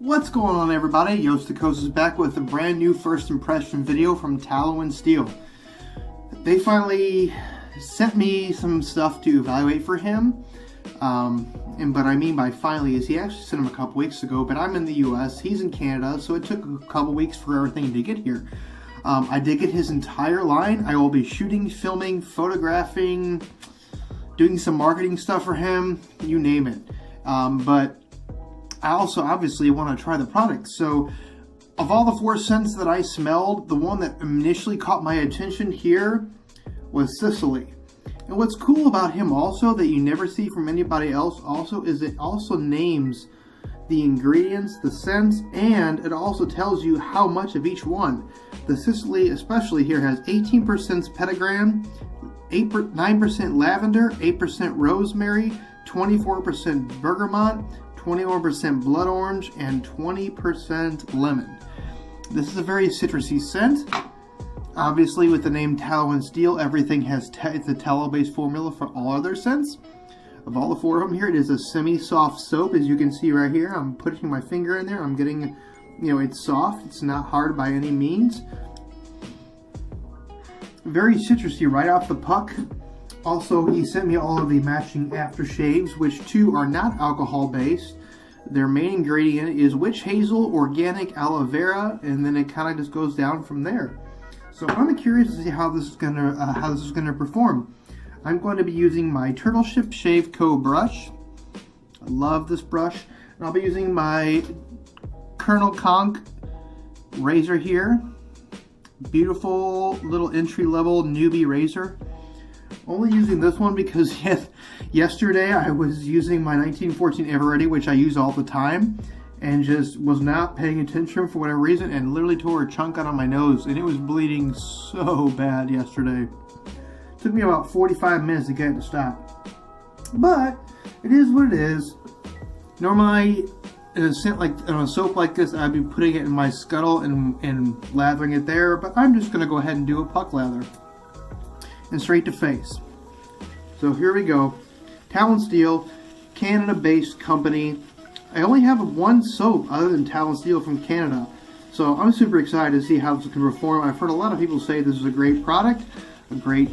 What's going on, everybody? Yostakos is back with a brand new first impression video from Tallow and Steel. They finally sent me some stuff to evaluate for him. And what I mean by finally is he actually sent them a couple weeks ago, but I'm in the US, he's in Canada, so it took a couple weeks for everything to get here. I did get his entire line. I will be shooting, filming, photographing, doing some marketing stuff for him, you name it. But I also obviously want to try the product. So of all the 4 scents that I smelled, the one that initially caught my attention here was Cicily. And what's cool about him also that you never see from anybody else also is it also names the ingredients, the scents, and it also tells you how much of each one. The Cicily especially here has 18% petitgrain, 9% lavender, 8% rosemary, 24% bergamot, 21% blood orange, and 20% lemon. This is a very citrusy scent. Obviously, with the name Tallow and Steel, everything has it's a tallow-based formula for all other scents. Of all the 4 of them here, it is a semi-soft soap, as you can see right here. I'm putting my finger in there. I'm getting, it's soft. It's not hard by any means. Very citrusy right off the puck. Also, he sent me all of the matching aftershaves, which too are not alcohol based. Their main ingredient is witch hazel, organic aloe vera, and then it kind of just goes down from there. So I'm curious to see how this is gonna perform. I'm going to be using my Turtle Ship Shave Co brush. I love this brush, and I'll be using my Colonel Conk razor here. Beautiful little entry-level newbie razor. Only using this one because yesterday I was using my 1914 Everready, which I use all the time, and just was not paying attention for whatever reason and literally tore a chunk out of my nose, and it was bleeding so bad yesterday. It took me about 45 minutes to get it to stop. But it is what it is. Normally in a soap like this, I'd be putting it in my scuttle and lathering it there, but I'm just going to go ahead and do a puck lather. And straight to face. So here we go. Tallow and Steel, Canada-based company. I only have one soap other than Tallow and Steel from Canada. So I'm super excited to see how this can perform. I've heard a lot of people say this is a great product, a great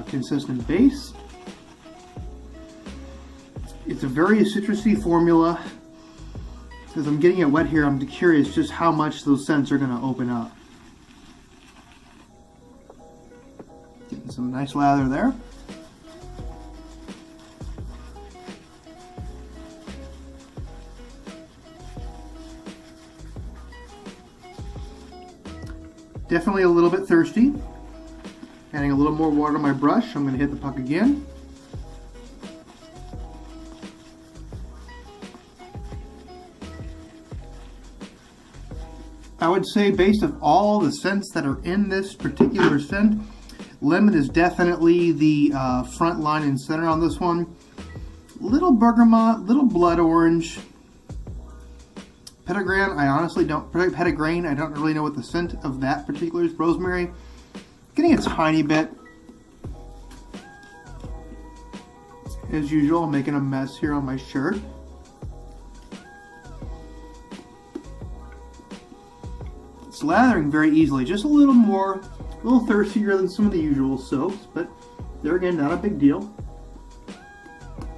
consistent base. It's a very citrusy formula. As I'm getting it wet here, I'm curious just how much those scents are going to open up. Getting some nice lather there. Definitely a little bit thirsty. Adding a little more water to my brush. I'm going to hit the puck again. I would say based on all the scents that are in this particular scent, lemon is definitely the front line and center on this one. Little bergamot, little blood orange. Petitgrain, I honestly don't, petitgrain, I don't really know what the scent of that particular is. Rosemary, getting a tiny bit. As usual, I'm making a mess here on my shirt. It's lathering very easily, just a little more, a little thirstier than some of the usual soaps, but there again, not a big deal.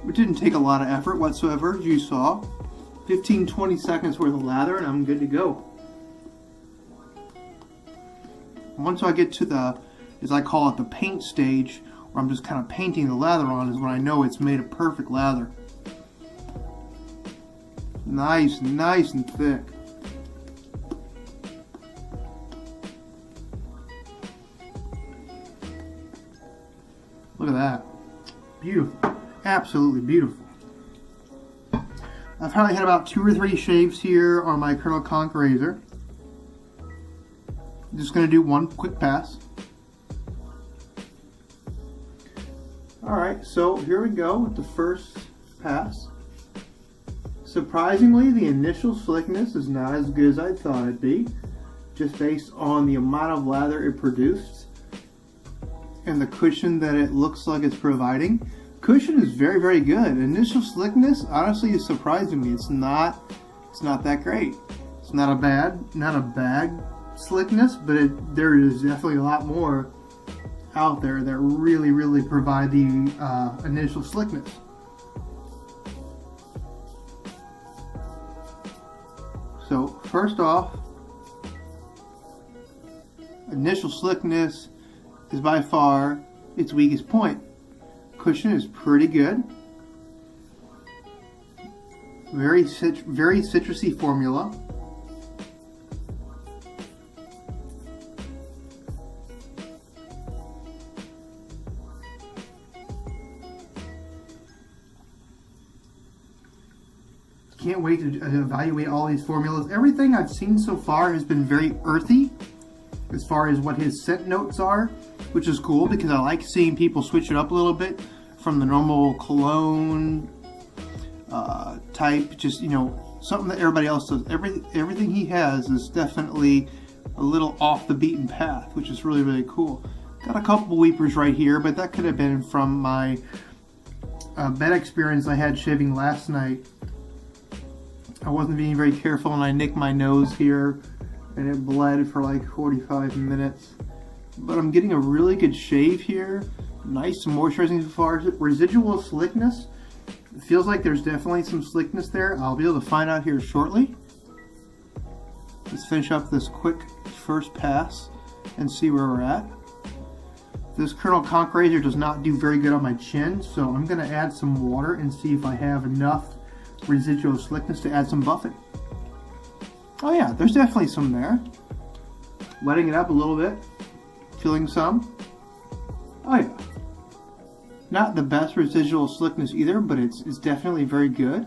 It didn't take a lot of effort whatsoever, as you saw. 15-20 seconds worth of lather and I'm good to go. Once I get to the, as I call it, the paint stage, where I'm just kind of painting the lather on, is when I know it's made a perfect lather. Nice and thick. Look at that. Beautiful. Absolutely beautiful. I've probably had about 2 or 3 shaves here on my Colonel Conk razor. I'm just going to do one quick pass. Alright, so here we go with the first pass. Surprisingly, the initial slickness is not as good as I thought it'd be, just based on the amount of lather it produced and the cushion that it looks like it's providing. Cushion is very, very good. Initial slickness, honestly, is surprising me. It's not It's not that great. It's not a bad slickness, but there is definitely a lot more out there that really provide the initial slickness. So first off, initial slickness is by far its weakest point. Cushion is pretty good. Very citrusy formula. Can't wait to evaluate all these formulas. Everything I've seen so far has been very earthy as far as what his scent notes are, which is cool because I like seeing people switch it up a little bit from the normal cologne type, just, you know, something that everybody else does. Everything he has is definitely a little off the beaten path, which is really cool. Got a couple weepers right here, but that could have been from my bad experience I had shaving last night. I wasn't being very careful and I nicked my nose here and it bled for like 45 minutes. But I'm getting a really good shave here. Nice moisturizing so far. Residual slickness. It feels like there's definitely some slickness there. I'll be able to find out here shortly. Let's finish up this quick first pass and see where we're at. This Colonel Conch razor does not do very good on my chin, so I'm going to add some water and see if I have enough residual slickness to add some buffing. Oh yeah, there's definitely some there. Wetting it up a little bit, feeling some. Oh yeah. Not the best residual slickness either, but it's definitely very good.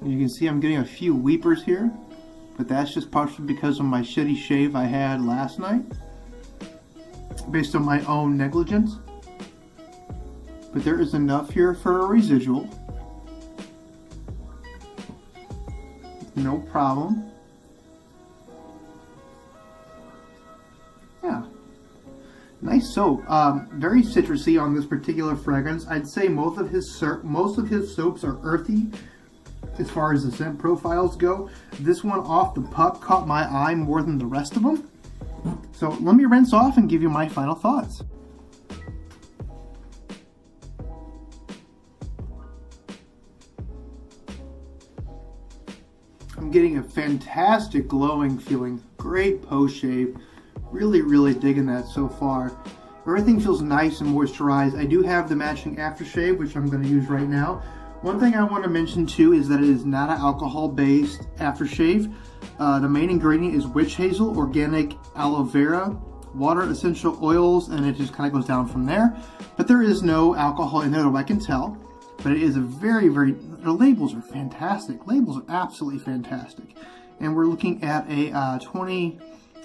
And you can see I'm getting a few weepers here, but that's just partially because of my shitty shave I had last night, based on my own negligence. But there is enough here for a residual. No problem. Yeah. Nice soap. Very citrusy on this particular fragrance. I'd say most of his soaps are earthy as far as the scent profiles go. This one off the puck caught my eye more than the rest of them. So let me rinse off and give you my final thoughts. I'm getting a fantastic glowing feeling, great post shave, really digging that so far. Everything feels nice and moisturized. I do have the matching aftershave, which I'm going to use right now. One thing I want to mention too is that it is not an alcohol-based aftershave. The main ingredient is witch hazel, organic aloe vera, water, essential oils, and it just kind of goes down from there. But there is no alcohol in there that I can tell. But it is a very, the labels are fantastic. Labels are absolutely fantastic. And we're looking at a 20,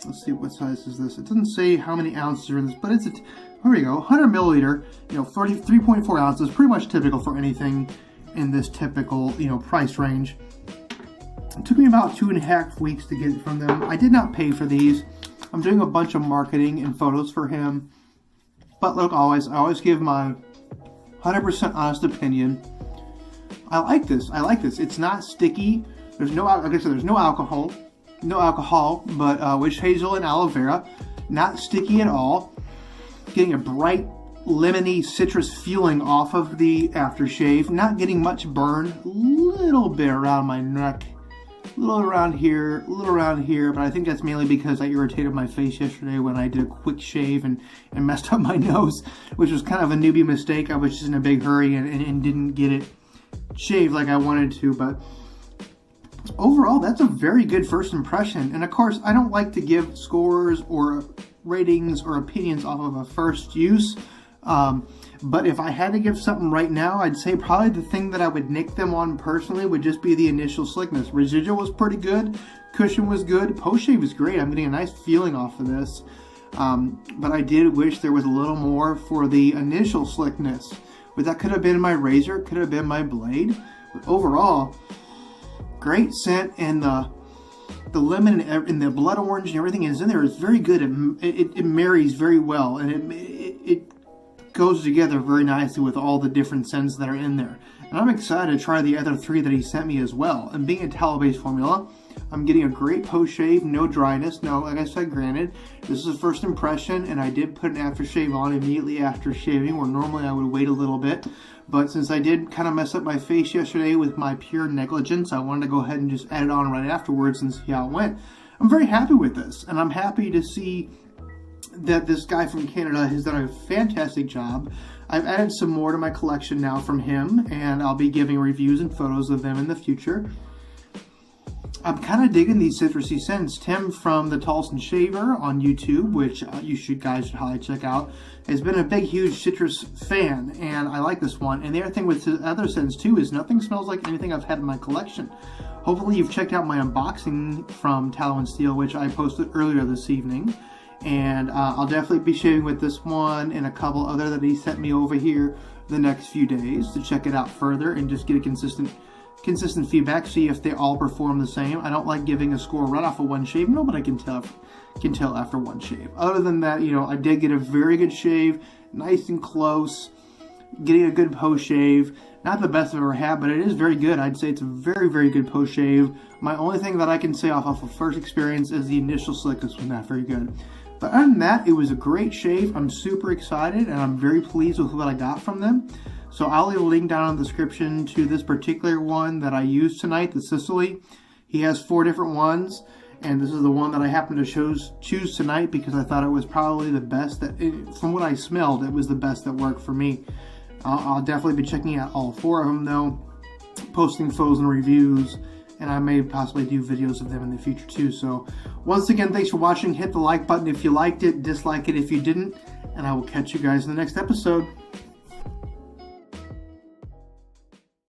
let's see, what size is this? It doesn't say how many ounces are in this, but it's, here we go, 100 milliliter, 3.4 ounces, pretty much typical for anything in this typical, price range. It took me about 2.5 weeks to get it from them. I did not pay for these. I'm doing a bunch of marketing and photos for him. But look, I always give my 100% honest opinion. I like this. It's not sticky. There's no, like I said, there's no alcohol, but witch hazel and aloe vera, not sticky at all. Getting a bright, lemony, citrus feeling off of the aftershave. Not getting much burn. Little bit around my neck, a little around here, but I think that's mainly because I irritated my face yesterday when I did a quick shave and messed up my nose, which was kind of a newbie mistake. I was just in a big hurry and didn't get it shaved like I wanted to, but overall, that's a very good first impression. And of course, I don't like to give scores or ratings or opinions off of a first use, but if I had to give something right now, I'd say probably the thing that I would nick them on personally would just be the initial slickness. Residual was pretty good, cushion was good, post shave was great. I'm getting a nice feeling off of this, but I did wish there was a little more for the initial slickness. But that could have been my razor, could have been my blade. But overall, great scent, and the lemon and the blood orange and everything is in there is very good. It marries very well, and it goes together very nicely with all the different scents that are in there. And I'm excited to try the other 3 that he sent me as well. And being a tallow-based formula, I'm getting a great post-shave, no dryness. Now, like I said, granted, this is a first impression, and I did put an aftershave on immediately after shaving, where normally I would wait a little bit. But since I did kind of mess up my face yesterday with my pure negligence, I wanted to go ahead and just add it on right afterwards and see how it went. I'm very happy with this, and I'm happy to see that this guy from Canada has done a fantastic job. I've added some more to my collection now from him, and I'll be giving reviews and photos of them in the future. I'm kind of digging these citrusy scents. Tim from the Tulsa Shaver on YouTube, which you guys should highly check out, has been a big, huge citrus fan, and I like this one. And the other thing with the other scents too is nothing smells like anything I've had in my collection. Hopefully you've checked out my unboxing from Tallow and Steel, which I posted earlier this evening. And I'll definitely be shaving with this one and a couple other that he sent me over here the next few days to check it out further and just get a consistent feedback, see if they all perform the same. I don't like giving a score right off of one shave. Nobody can tell after one shave. Other than that, you know, I did get a very good shave, nice and close, getting a good post shave. Not the best I've ever had, but it is very good. I'd say it's a very, very good post shave. My only thing that I can say off of first experience is the initial slickness was not very good. But other than that, it was a great shave. I'm super excited, and I'm very pleased with what I got from them. So I'll leave a link down in the description to this particular one that I used tonight, the Cicily. He has 4 different ones, and this is the one that I happened to choose tonight because I thought it was probably the best. From what I smelled, it was the best that worked for me. I'll definitely be checking out all 4 of them, though, posting photos and reviews, and I may possibly do videos of them in the future, too. So once again, thanks for watching. Hit the like button if you liked it, dislike it if you didn't, and I will catch you guys in the next episode.